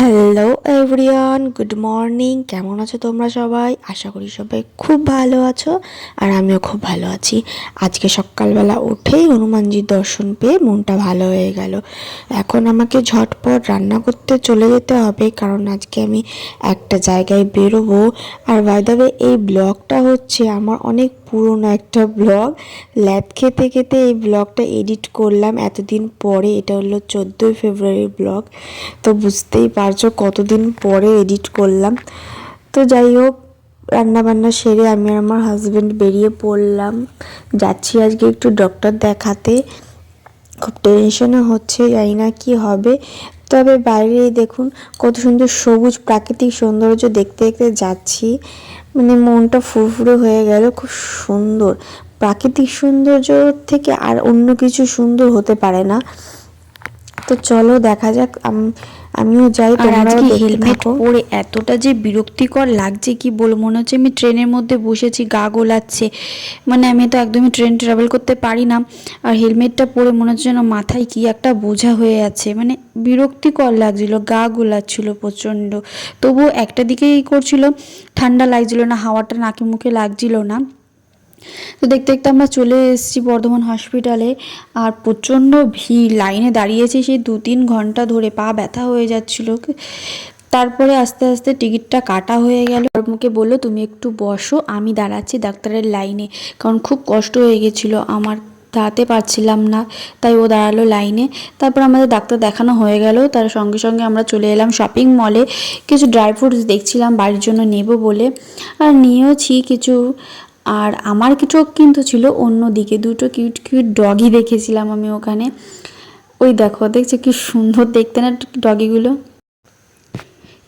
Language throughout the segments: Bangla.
Hello everyone, good morning. কেমন আছো তোমরা সবাই? আশা করি সবাই খুব ভালো আছো, আর আমিও খুব ভালো আছি। আজকে সকালবেলা উঠেই হনুমানজির দর্শন পেয়ে মনটা ভালো হয়ে গেল। এখন আমাকে ঝটপট রান্না করতে চলে যেতে হবে, কারণ আজকে আমি একটা জায়গায় বেরোবো। আর বাই দ্য ওয়ে, এই ব্লগটা হচ্ছে আমার অনেক পুরনো একটা ব্লগ। ল্যাদ খেতে খেতে এই ব্লগটা এডিট করলাম এতদিন পরে। এটা হলো 14ই ফেব্রুয়ারি ব্লগ। তো বুঝতেই পারছো কতদিন পরে এডিট করলাম। তো যাই হোক, রান্নাবান্না সেরে আমি আর আমার হাজব্যান্ড বেরিয়ে পড়লাম। যাচ্ছি আজকে একটু ডক্টর দেখাতে। খুব টেনশনও হচ্ছে, জানি না কি হবে। তবে বাইরে দেখুন কত সুন্দর সবুজ প্রাকৃতিক সৌন্দর্য দেখতে দেখতে যাচ্ছি, মানে মনটা ফুরফুরে হয়ে গেল। খুব সুন্দর প্রাকৃতিক সৌন্দর্য থেকে আর অন্য কিছু সুন্দর হতে পারে না। তো চলো দেখা যাক, আমিও যাই, তোমরাও দেখতে হেলমেট থাকো। পরে এতটা যে বিরক্তিকর লাগছে কি বলবো, মনে হচ্ছে আমি ট্রেনের মধ্যে বসেছি, গা গোলাচ্ছে। মানে আমি তো একদমই ট্রেন ট্রাভেল করতে পারি না, আর হেলমেটটা পরে মনে হচ্ছে যেন মাথায় কি একটা বোঝা হয়ে আছে। মানে বিরক্তিকর লাগছিল, গা গোলাচ্ছিল প্রচণ্ড। তবুও একটা দিকেই করছিল, ঠান্ডা লাগছিল না, হাওয়াটা নাকে মুখে লাগছিল না। তো দেখতে দেখতে আমরা চলে এসেছি বর্ধমান হসপিটালে। আর প্রচণ্ড ভিড়, লাইনে দাঁড়িয়েছি সেই 2-3 ঘন্টা ধরে, পা ব্যথা হয়ে যাচ্ছিল। তারপরে আস্তে আস্তে টিকিটটা কাটা হয়ে গেল। মুখে বললো তুমি একটু বসো, আমি দাঁড়াচ্ছি ডাক্তারের লাইনে, কারণ খুব কষ্ট হয়ে গেছিলো আমার, দাঁড়াতে পারছিলাম না। তাই ও দাঁড়ালো লাইনে। তারপর আমাদের ডাক্তার দেখানো হয়ে গেল, তার সঙ্গে সঙ্গে আমরা চলে এলাম শপিং মলে। কিছু ড্রাই ফ্রুটস দেখছিলাম বাড়ির জন্য নেব বলে, আর নিয়েওছি কিছু। আর আমার চোখ কিন্তু ছিল অন্যদিকে, দুটো কিউট কিউট ডগি দেখেছিলাম আমি ওখানে। ওই দেখো, দেখছো কি সুন্দর দেখতে না ডগিগুলো।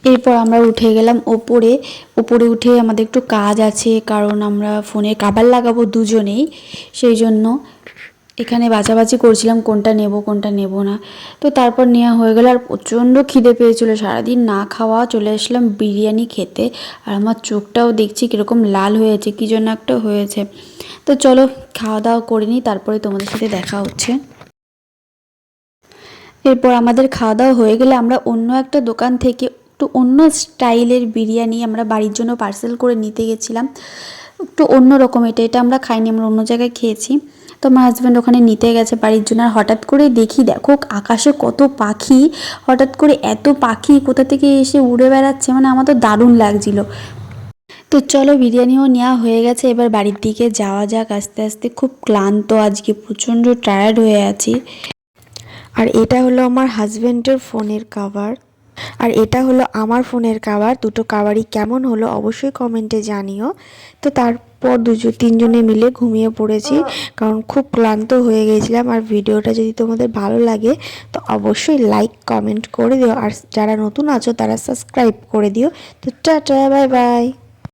এরপর আমরা উঠে গেলাম ওপরে। ওপরে উঠে আমাদের একটু কাজ আছে, কারণ আমরা ফোনে কভার লাগাবো দুজনেই, সেই জন্য এখানে বাছাবাছি করছিলাম কোনটা নেব কোনটা নেব না। তো তারপর নেওয়া হয়ে গেল। আর প্রচণ্ড খিদে পেয়েছিল, সারাদিন না খাওয়া, চলে আসলাম বিরিয়ানি খেতে। আর আমার চোখটাও দেখছি কীরকম লাল হয়েছে, কী জন্য একটা হয়েছে। তো চলো খাওয়া দাওয়া করে নিই, তারপরে তোমাদের সাথে দেখা হচ্ছে। এরপর আমাদের খাওয়া দাওয়া হয়ে গেলে আমরা অন্য একটা দোকান থেকে একটু অন্য স্টাইলের বিরিয়ানি আমরা বাড়ির জন্য পার্সেল করে নিতে গেছিলাম। একটু অন্য রকম, এটা আমরা খাইনি, আমরা অন্য জায়গায় খেয়েছি। তো আমার হাজব্যান্ড ওখানে নিতে গেছে বাড়ির জন্য। আর হঠাৎ করে দেখি, দেখো আকাশে কত পাখি, হঠাৎ করে এত পাখি কোথা থেকে এসে উড়ে বেড়াচ্ছে, মানে আমার তো দারুণ লাগছিল। তো চলো বিরিয়ানিও নেওয়া হয়ে গেছে, এবার বাড়ির দিকে যাওয়া যাক আস্তে আস্তে। খুব ক্লান্ত আজকে, প্রচণ্ড টায়ার্ড হয়ে আছি। আর এটা হলো আমার হাজব্যান্ডের ফোনের কাভার, আর এটা হলো আমার ফোনের কাভার। দুটো কাভারই কেমন হলো অবশ্যই কমেন্টে জানিও। তো তারপর তিনজনে মিলে ঘুমিয়ে পড়েছি, কারণ খুব ক্লান্ত হয়ে গেছিলাম। আর ভিডিওটা যদি তোমাদের ভালো লাগে তো অবশ্যই লাইক কমেন্ট করে দিও, আর যারা নতুন আছো তারা সাবস্ক্রাইব করে দিও। তো টাটা, বাই বাই।